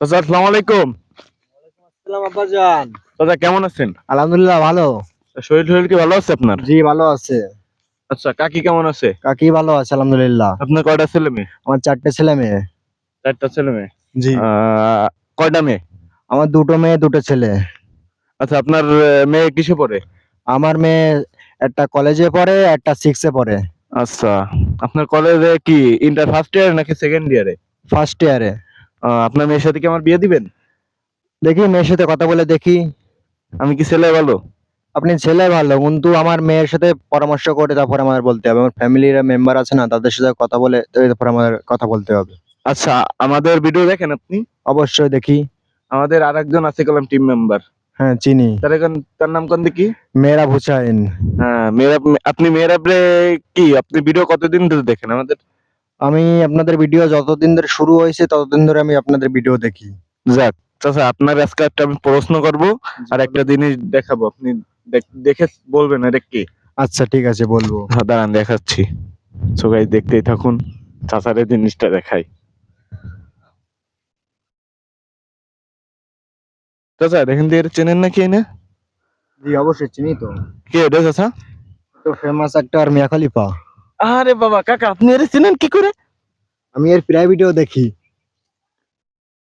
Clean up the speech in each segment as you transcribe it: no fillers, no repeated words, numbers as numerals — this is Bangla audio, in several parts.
চাচা আসসালামু আলাইকুম। আসসালাম আব্বাজান। চাচা কেমন আছেন? আলহামদুলিল্লাহ ভালো। শরীর টরীর কি ভালো আছে আপনার? জি ভালো আছে। আচ্ছা কাকি কেমন আছে? কাকি ভালো আছে আলহামদুলিল্লাহ। আপনার কয়টা ছেলে মেয়ে? আমার 4টে ছেলে মেয়ে। চারটা ছেলে মেয়ে। জি। কয়টা মেয়ে? আমার 2টো মেয়ে 2টো ছেলে। আচ্ছা আপনার মেয়ে কিসে পড়ে? আমার মেয়ে একটা কলেজে পড়ে, একটা 6 এ পড়ে। আচ্ছা আপনার কলেজে কি ইন্টার ফার্স্ট ইয়ার নাকি সেকেন্ড ইয়ারে? ফার্স্ট ইয়ারে। আপনার মেয়ের সাথে কি আমার বিয়ে দিবেন? দেখি মেয়ের সাথে কথা বলে দেখি। আমি কি ছেলে ভালো? আপনি ছেলে ভালো, কিন্তু আমার মেয়ের সাথে পরামর্শ করে তারপরে আমার বলতে হবে। আমার ফ্যামিলির মেম্বার আছে না, তাদের সাথে কথা বলে তারপর আমার কথা বলতে হবে। আচ্ছা আমাদের ভিডিও দেখেন আপনি? অবশ্যই দেখি। আমাদের আরেকজন আছে কলম টিম মেম্বার। হ্যাঁ চিনি। তার নাম কোন দেখি? মেয়েরা হুসাইন। হ্যাঁ আপনি মেয়েরাবরে কি আপনি ভিডিও কতদিন ধরে দেখেন আমাদের? আমি আপনাদের ভিডিও যতদিন ধরে শুরু হয়েছে ততদিন ধরে আমি আপনাদের ভিডিও দেখি। যাক চাচা আপনার আজকে একটা আমি প্রশ্ন করব আর একটা জিনিস দেখাবো, আপনি দেখে বলবেন এটা কি। আচ্ছা ঠিক আছে বলবো। হ্যাঁ দাঁড়ান দেখাচ্ছি। সো গাইস দেখতেই থাকুন, চাচার এই জিনিসটা দেখাই। চাচা দেখেন দিয়ে এটা চেনেন নাকি এনে? জি অবশ্যই চিনি তো। কে এটা চাচা? তো ফেমাস অ্যাক্টর মিয়া খলিফা। আরে বাবা কাকা আপনি এটা চেনেন কি করে? আমি এর প্রায় ভিডিও দেখি।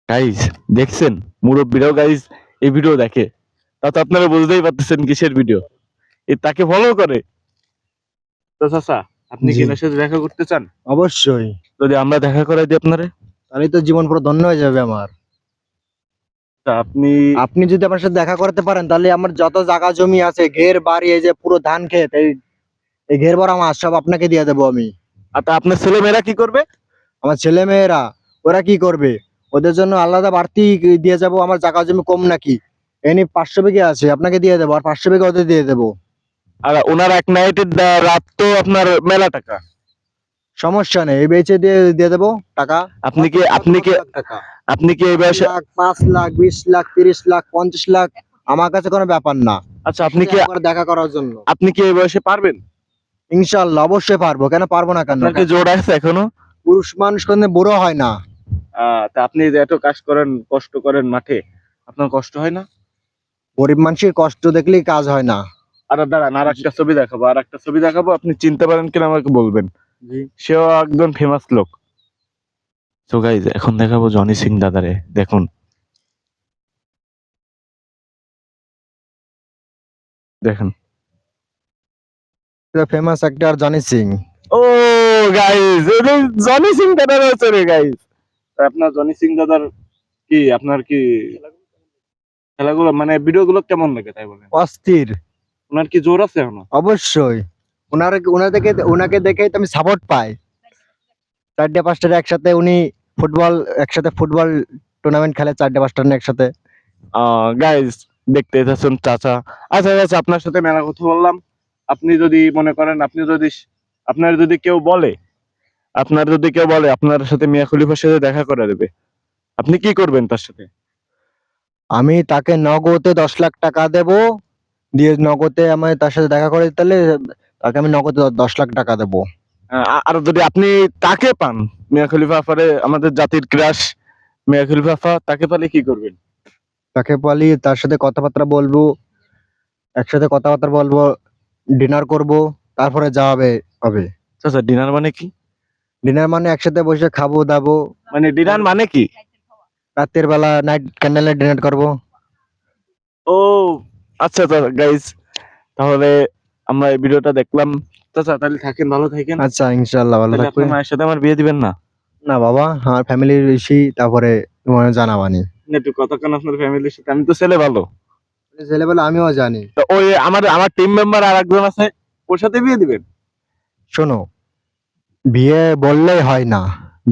গাইস দেখছেন, মুরব্বিরাও গাইস এই ভিডিও দেখে, তা তো আপনারা বুঝতেই পারতেছেন কিসের ভিডিও। তাকে ফলো করে। তো চাচা আপনি কি জি এনার সাথে দেখা করতে চান? অবশ্যই। যদি আমরা দেখা করাই দিই আপনারে? তাহলে তো জীবন পুরো ধন্য হয়ে যাবে আমার। তা আপনি আপনি যদি আমার সাথে দেখা করতে পারেন তাহলে আমার যত জায়গা জমি আছে, ঘের বাড়ি, এই যে পুরো ধান ক্ষেত, এই ঘের ভরা মাছ সব আপনাকে দিয়ে দেবো আমি। আপনার ছেলে মেয়েরা কি করবে? আমার ছেলে মেয়েরা ওরা কি করবে? ওদের জন্য আলাদা বাড়তি দিয়ে যাবো। আমার জায়গা জমি কম নাকি? এনি 500 বিঘে আছে, আপনাকে দিয়ে দেবো, আর 500 বিঘা ওদের দিয়ে দেবো। আর ওনার এক নাইটের রাত তো আপনার মেলা টাকা। সমস্যা নেই, এই বেচে দিয়ে দিয়ে দেবো টাকা। আপনি কি আপনি কি টাকা আপনি কি এই বয়সে 1 লাখ, 5 লাখ, 20 লাখ, 30 লাখ, 50 লাখ আমার কাছে কোনো ব্যাপার না। আচ্ছা আপনি কি একবার দেখা করার জন্য। আপনি কি এই বয়সে পারবেন? ইনশাল্লাহ অবশ্যই পারবো, কেন পারবো না কেন? আপনার কি জোর আছে এখনো? পুরুষ মানুষ কোনো বুড়ো হয় না। তা আপনি যে এত কাজ করেন কষ্ট করেন মাঠে, আপনার কষ্ট হয় না? গরিব মানুষের কষ্ট দেখলেই কাজ হয় না। আর দাঁড়ান আর একটা ছবি দেখাবো, আর একটা ছবি দেখাবো, আপনি চিনতে পারেন কিনা আমাকে বলবেন। জি সেও একজন ফেমাস লোক। তো গাইজ এখন দেখাবো জনি সিং দাদারে, দেখুন দেখেন। Famous actor Johnny Singh. ও গাইজ জনি সিং দাদার হচ্ছে রে গাইজ। আপনার জনি সিং দাদার কি আপনার কি খেলাগুলো মানে ভিডিও গুলো কেমন লাগে তাই বলেন? অস্থির। ওনার কি জোর আছে এখনো? অবশ্যই। ওনাকে দেখেই তো আমি সাপোর্ট পাই। 4টে 5টা একসাথে উনি একসাথে ফুটবল টুর্নামেন্ট খেলে, 4টে 5টা একসাথে। গাইজ দেখতে যাচ্ছেন চাচা। আচ্ছা আচ্ছা আপনার সাথে মেলা কথা বললাম। আপনি যদি মনে করেন আপনার যদি কেউ বলে আপনার সাথে মিয়া খলিফার সাথে দেখা করে দেবে, আপনি কি করবেন তার সাথে? আমি তাকে নগদে 10 লাখ টাকা দেবো। দিয়ে নগদে আমি তার সাথে দেখা করে তাহলে তাকে আমি নগদে 10 লাখ টাকা দেবো। আর যদি আপনি তাকে পান, মিয়া খলিফা আফারে আমাদের জাতির ক্রাশ মিয়া খলিফা আফা, তাকে পালে কি করবেন? তাকে বলি তার সাথে কথাবার্তা বলবো, একসাথে কথাবার্তা বলবো, ডিনার করব, তারপরে যা হবে হবে। আচ্ছা ডিনার মানে কি? ডিনার মানে একসাথে বসে খাবো দাবো। মানে ডিনার মানে কি? রাতের বেলা নাইট ক্যান্ডেল লাইট ডিনার করবো। ও আচ্ছা আচ্ছা গাইজ, তাহলে আমরা এই ভিডিওটা দেখলাম। চাচা তাহলে থাকেন, ভালো থাকেন। আচ্ছা ইনশাআল্লাহ ভালো তাহলে থাকবে। আপনার মায়ের সাথে আমার বিয়ে দিবেন না? না বাবা, আমার ফ্যামিলির ইসি, তারপরে তোমার জানাবানি। একটু কথা কেন আপনার ফ্যামিলির সাথে, আমি তো ছেলে ভালো। ছেলেবেলা আমিও জানি। তো ওই আমার টিম মেম্বার আর একজন আছে, ওর সাথে বিয়ে দিবেন? শোনো, বিয়ে বললেই হয় না।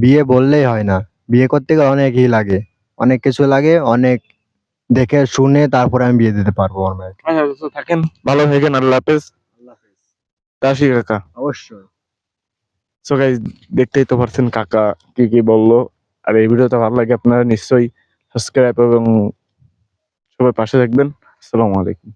বিয়ে বললেই হয় না। বিয়ে করতে গেলে অনেকই লাগে, অনেক কিছু লাগে, অনেক দেখে শুনে তারপরে আমি বিয়ে দিতে পারবো আমার মেয়েকে। আচ্ছা আচ্ছা, থাকেন ভালো থাকেন, আল্লাহ হাফেজ। আল্লাহ হাফেজ। তাসি কাকা। অবশ্যই। সো গাইস দেখতেই তো পারছেন কাকা কি কি বললো। আর এই ভিডিওটা ভালো লাগে আপনারা নিশ্চয়ই সাবস্ক্রাইব এবং সবাই পাশে থাকবেন। আসসালামু আলাইকুম।